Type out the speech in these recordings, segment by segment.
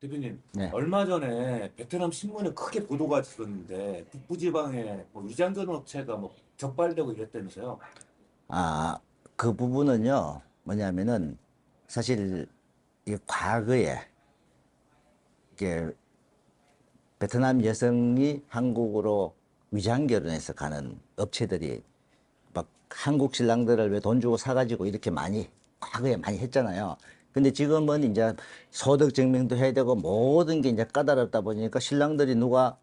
대표님, 네. 얼마 전에 베트남 신문에 크게 보도가 됐었는데 북부지방에 뭐 위장전원 업체가 뭐 적발되고 이랬다면서요? 아, 그 부분은요, 뭐냐면은, 사실, 이 과거에, 이게, 베트남 여성이 한국으로 위장 결혼해서 가는 업체들이 막 한국 신랑들을 왜 돈 주고 사가지고 이렇게 많이, 과거에 많이 했잖아요. 근데 지금은 이제 소득 증명도 해야 되고 모든 게 이제 까다롭다 보니까 신랑들이 누가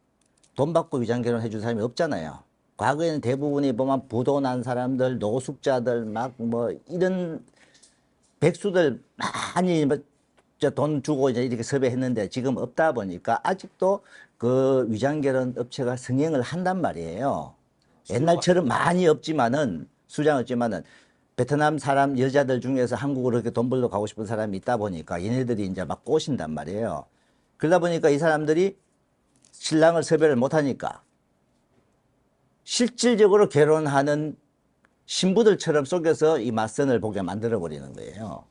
돈 받고 위장 결혼 해준 사람이 없잖아요. 과거에는 대부분이 보면 부도 난 사람들, 노숙자들 막 뭐 이런 백수들 많이 돈 주고 이제 이렇게 섭외했는데 지금 없다 보니까 아직도 그 위장 결혼 업체가 승행을 한단 말이에요. 실제로 옛날처럼 많습니다. 많이 없지만은 수량 없지만은 베트남 사람 여자들 중에서 한국으로 이렇게 돈 벌러 가고 싶은 사람이 있다 보니까 얘네들이 이제 막 꼬신단 말이에요. 그러다 보니까 이 사람들이 신랑을 섭외를 못 하니까 실질적으로 결혼하는 신부들처럼 속여서 이 맞선을 보게 만들어 버리는 거예요.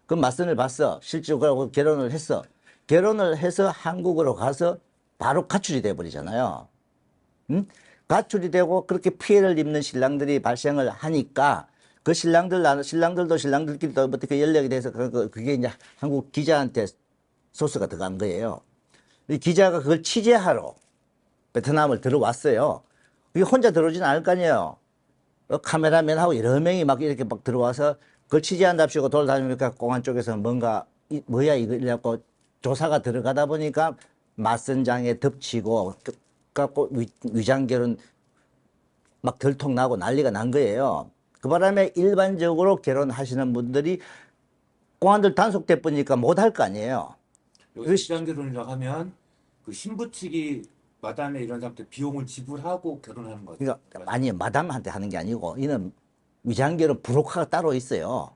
그 맞선을 봤어. 실제로 결혼을 했어. 결혼을 해서 한국으로 가서 바로 가출이 돼 버리잖아요. 응? 가출이 되고 그렇게 피해를 입는 신랑들이 발생을 하니까 그 신랑들도 신랑들끼리 또 어떻게 연락이 돼서 그게 이제 한국 기자한테 소스가 들어간 거예요. 이 기자가 그걸 취재하러 베트남을 들어왔어요. 이게 혼자 들어오진 않을 거 아니에요. 카메라맨하고 여러 명이 막 이렇게 막 들어와서 그걸 취재한답시고 돌아다니니까 공안 쪽에서 뭔가 뭐야 이거 이래갖고 조사가 들어가다 보니까 맞선장에 덮치고 갖고 위장결혼 막 들통나고 난리가 난 거예요. 그 바람에 일반적으로 결혼하시는 분들이 공안들 단속돼 보니까 못 할 거 아니에요. 여기서 위장결혼이라고 하면 그 신부 측이 마담에 이런 사람들 비용을 지불하고 결혼하는 것 그러니까 말씀. 아니 마담한테 하는 게 아니고 이는 위장결혼 브로커가 따로 있어요.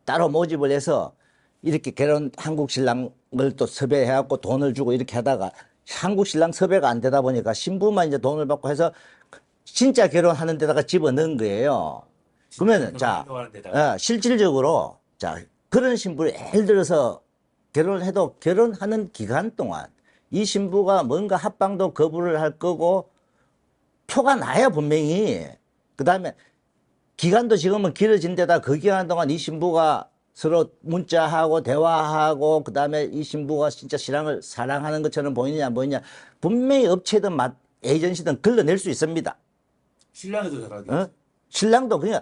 따로 모집을 해서 이렇게 결혼 한국 신랑을 또 섭외해갖고 돈을 주고 이렇게 하다가 한국 신랑 섭외가 안 되다 보니까 신부만 이제 돈을 받고 해서 진짜 결혼하는 데다가 집어넣은 거예요. 진짜 그러면은 결혼하려고 하는 데다가 실질적으로 그런 신부를 예를 들어서 결혼을 해도 결혼하는 기간 동안 이 신부가 뭔가 합방도 거부를 할 거고 표가 나야 분명히 그다음에 기간도 지금은 길어진 데다 그 기간 동안 이 신부가 서로 문자하고 대화하고 그다음에 이 신부가 진짜 신랑을 사랑하는 것처럼 보이느냐 안 보이느냐 분명히 업체든 에이전시든 걸러낼 수 있습니다. 신랑에도 잘하겠죠. 어? 신랑도 그냥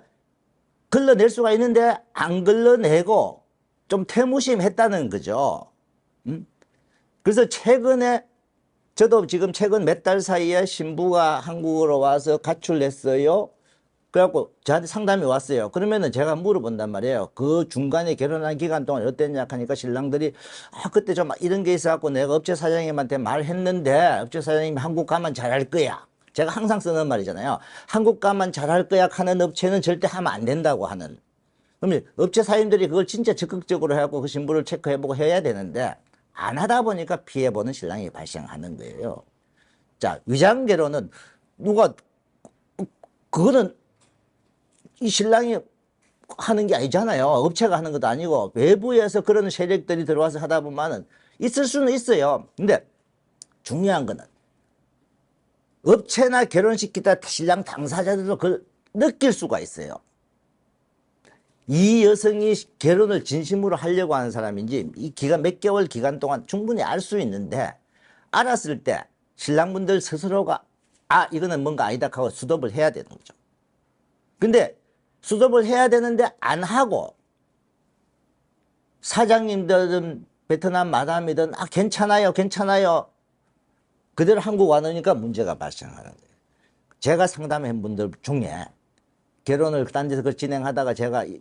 걸러낼 수가 있는데 안 걸러내고 좀 태무심했다는 거죠. 그래서 최근에 저도 지금 최근 몇 달 사이에 신부가 한국으로 와서 가출했어요. 그래갖고 저한테 상담이 왔어요. 그러면은 제가 물어본단 말이에요. 그 중간에 결혼한 기간 동안 어땠냐 하니까 신랑들이 그때 좀 이런 게 있어갖고 내가 업체 사장님한테 말했는데 업체 사장님이 한국 가면 잘할 거야. 제가 항상 쓰는 말이잖아요. 한국 가면 잘할 거야 하는 업체는 절대 하면 안 된다고 하는. 그러면 업체 사장님들이 그걸 진짜 적극적으로 해갖고 그 신부를 체크해보고 해야 되는데 안 하다 보니까 피해보는 신랑이 발생하는 거예요. 자, 위장결혼은 누가 그거는 이 신랑이 하는 게 아니잖아요. 업체가 하는 것도 아니고 외부에서 그런 세력들이 들어와서 하다 보면은 있을 수는 있어요. 근데 중요한 거는 업체나 결혼시키다 신랑 당사자들도 그걸 느낄 수가 있어요. 이 여성이 결혼을 진심으로 하려고 하는 사람인지 이 기간 몇 개월 기간 동안 충분히 알 수 있는데 알았을 때 신랑분들 스스로가 이거는 뭔가 아니다 하고 수습을 해야 되는 거죠. 근데 수습을 해야 되는데 안 하고 사장님들은 베트남 마담이든 괜찮아요 괜찮아요 그대로 한국 와놓으니까 문제가 발생하는 거예요. 제가 상담한 분들 중에 결혼을 딴 데서 그걸 진행하다가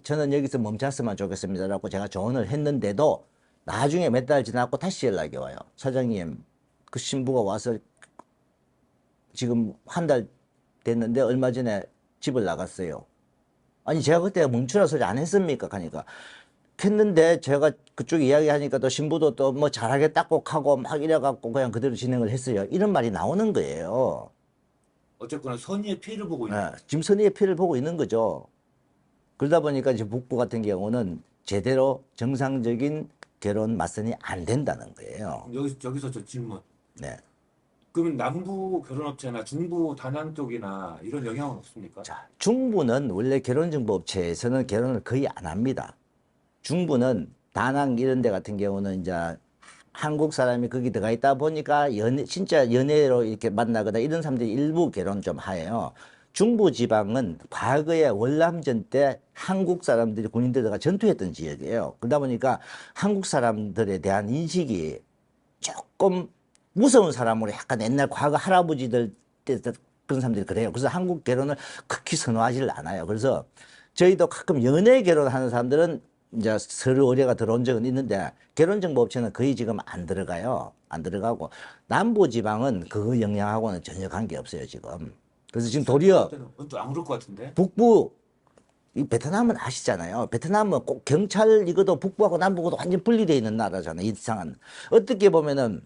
저는 여기서 멈췄으면 좋겠습니다라고 제가 조언을 했는데도 나중에 몇 달 지나고 다시 연락이 와요. 사장님 그 신부가 와서 지금 한 달 됐는데 얼마 전에 집을 나갔어요. 아니 제가 그때 멈추라 소리 안 했습니까? 하니까 했는데 제가 그쪽 이야기하니까 또 신부도 또 뭐 잘하겠다 꼭 하고 막 이래갖고 그냥 그대로 진행을 했어요. 이런 말이 나오는 거예요. 어쨌거나 선의의 피해를 보고 있는 거죠. 지금 선의의 피해를 보고 있는 거죠. 그러다 보니까 이제 북부 같은 경우는 제대로 정상적인 결혼 맞선이 안 된다는 거예요. 여기서 저 질문. 네. 그러면 남부 결혼업체나 중부 다낭 쪽이나 이런 영향은 없습니까? 자, 중부는 원래 결혼정보업체에서는 결혼을 거의 안 합니다. 중부는 다낭 이런 데 같은 경우는 이제 한국 사람이 거기 들어가 있다 보니까 진짜 연애로 이렇게 만나거나 이런 사람들이 일부 결혼 좀 해요. 중부 지방은 과거에 월남전 때 한국 사람들이 군인들과 전투했던 지역이에요. 그러다 보니까 한국 사람들에 대한 인식이 조금 무서운 사람으로 약간 옛날 과거 할아버지들 때 그런 사람들이 그래요. 그래서 한국 결혼을 극히 선호하지를 않아요. 그래서 저희도 가끔 연애 결혼하는 사람들은 이제 서류 의뢰가 들어온 적은 있는데 결혼정보업체는 거의 지금 안 들어가요. 안 들어가고 남부 지방은 그 영향하고는 전혀 관계 없어요 지금. 그래서 지금 도리어 또 안 그럴 것 같은데. 북부 이 베트남은 아시잖아요. 베트남은 꼭 경찰 이것도 북부하고 남부하고 완전 분리되어 있는 나라잖아요. 이상한 어떻게 보면은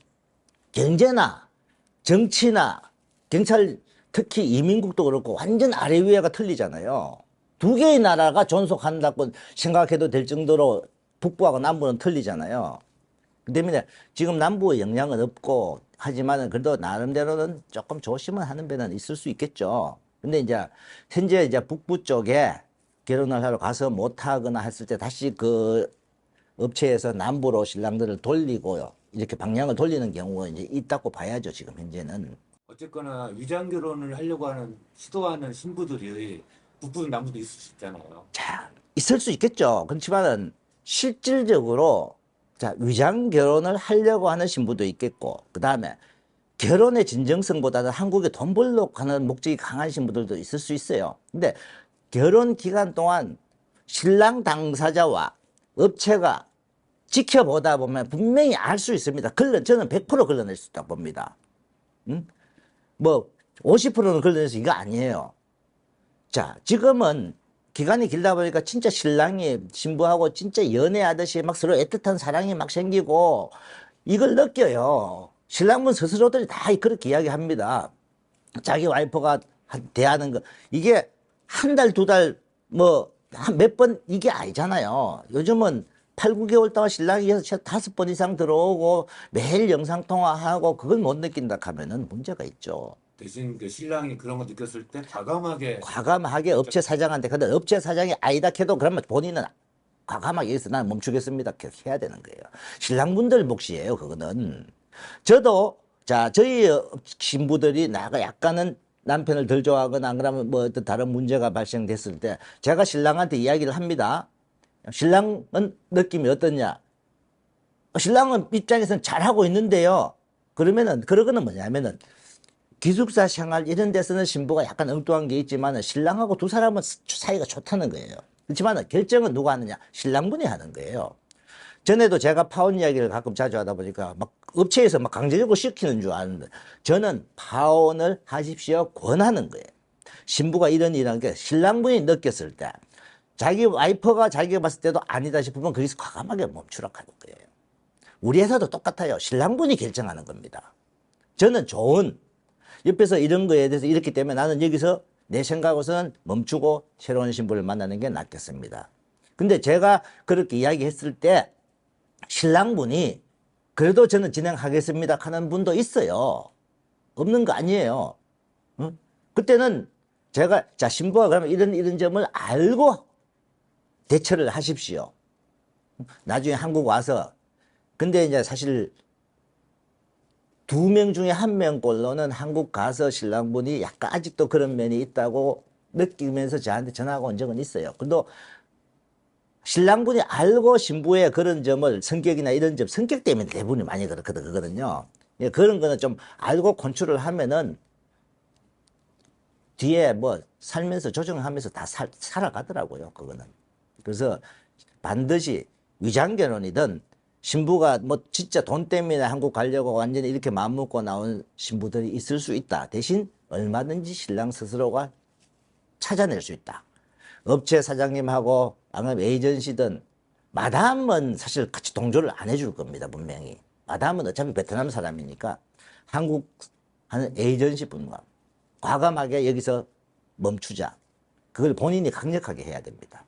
경제나 정치나 경찰 특히 이민국도 그렇고 완전 아래 위에가 틀리잖아요. 두 개의 나라가 존속한다고 생각해도 될 정도로 북부하고 남부는 틀리잖아요. 그 때문에 지금 남부의 영향은 없고 하지만은 그래도 나름대로는 조금 조심은 하는 배는 있을 수 있겠죠. 근데 이제 현재 이제 북부 쪽에 결혼을 하러 가서 못 하거나 했을 때 다시 그 업체에서 남부로 신랑들을 돌리고요. 이렇게 방향을 돌리는 경우가 이제 있다고 봐야죠, 지금 현재는. 어쨌거나 위장 결혼을 하려고 하는 시도하는 신부들이 북부든 남부도 있을 수 있잖아요. 자, 있을 수 있겠죠. 그렇지만은 실질적으로 자, 위장 결혼을 하려고 하는 신부도 있겠고, 그 다음에 결혼의 진정성보다는 한국에 돈 벌러 가는 목적이 강한 신부들도 있을 수 있어요. 근데 결혼 기간 동안 신랑 당사자와 업체가 지켜보다 보면 분명히 알 수 있습니다. 저는 100% 걸러낼 수 있다고 봅니다. 뭐 50%는 걸러내서 이거 아니에요. 자, 지금은 기간이 길다 보니까 진짜 신랑이 신부하고 진짜 연애하듯이 막 서로 애틋한 사랑이 막 생기고 이걸 느껴요. 신랑분 스스로들이 다 그렇게 이야기합니다. 자기 와이프가 대하는 거 이게 한 달, 두 달, 뭐 한 몇 번 이게 아니잖아요. 요즘은 8, 9개월 동안 신랑이 5번 이상 들어오고 매일 영상통화하고 그걸 못 느낀다 하면은 문제가 있죠. 대신 그 신랑이 그런 거 느꼈을 때 과감하게 업체 사장한테, 근데 업체 사장이 아니다 해도 그러면 본인은 과감하게 여기서 나는 멈추겠습니다. 이렇게 해야 되는 거예요. 신랑분들 몫이에요, 그거는. 저도, 자, 저희 신부들이 나가 약간은 남편을 덜 좋아하거나 안 그러면 뭐 어떤 다른 문제가 발생됐을 때 제가 신랑한테 이야기를 합니다. 신랑은 느낌이 어떠냐? 신랑은 입장에서는 잘하고 있는데요. 그러거는 뭐냐면은 기숙사 생활 이런 데서는 신부가 약간 엉뚱한 게 있지만 신랑하고 두 사람은 사이가 좋다는 거예요. 그렇지만 결정은 누가 하느냐? 신랑분이 하는 거예요. 전에도 제가 파혼 이야기를 가끔 자주 하다 보니까 막 업체에서 막 강제적으로 시키는 줄 아는데 저는 파혼을 하십시오 권하는 거예요. 신부가 이런 게 신랑분이 느꼈을 때 자기 와이퍼가 자기가 봤을 때도 아니다 싶으면 거기서 과감하게 멈추라 하는 거예요. 우리 회사도 똑같아요. 신랑분이 결정하는 겁니다. 저는 좋은 옆에서 이런 거에 대해서 이렇기 때문에 나는 여기서 내 생각으로서는 멈추고 새로운 신부를 만나는 게 낫겠습니다. 근데 제가 그렇게 이야기했을 때 신랑분이 그래도 저는 진행하겠습니다 하는 분도 있어요. 없는 거 아니에요. 응? 그때는 제가 자 신부가 그러면 이런 점을 알고 대처를 하십시오. 나중에 한국 와서 근데 이제 사실 2명 중에 1명꼴로는 한국 가서 신랑분이 약간 아직도 그런 면이 있다고 느끼면서 저한테 전화가 온 적은 있어요. 그래도 신랑분이 알고 신부의 그런 점을 성격이나 이런 점, 성격 때문에 대부분이 많이 그렇거든요. 예, 그런 거는 좀 알고 컨트롤을 하면은 뒤에 뭐 살면서 조정하면서 다 살아가더라고요, 그거는. 그래서 반드시 위장결혼이든 신부가 뭐 진짜 돈 때문에 한국 가려고 완전히 이렇게 마음먹고 나온 신부들이 있을 수 있다. 대신 얼마든지 신랑 스스로가 찾아낼 수 있다. 업체 사장님하고 아니면 에이전시든 마담은 사실 같이 동조를 안 해줄 겁니다. 분명히. 마담은 어차피 베트남 사람이니까 한국 하는 에이전시 분과 과감하게 여기서 멈추자. 그걸 본인이 강력하게 해야 됩니다.